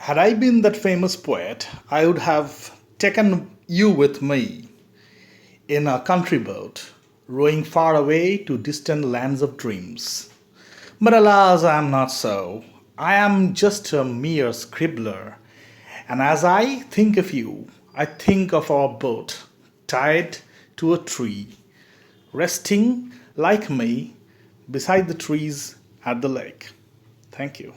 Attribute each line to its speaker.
Speaker 1: Had I been that famous poet, I would have taken you with me in a country boat, rowing far away to distant lands of dreams. But alas, I am not so. I am just a mere scribbler. And as I think of you, I think of our boat tied to a tree, resting like me beside the trees at the lake. Thank you.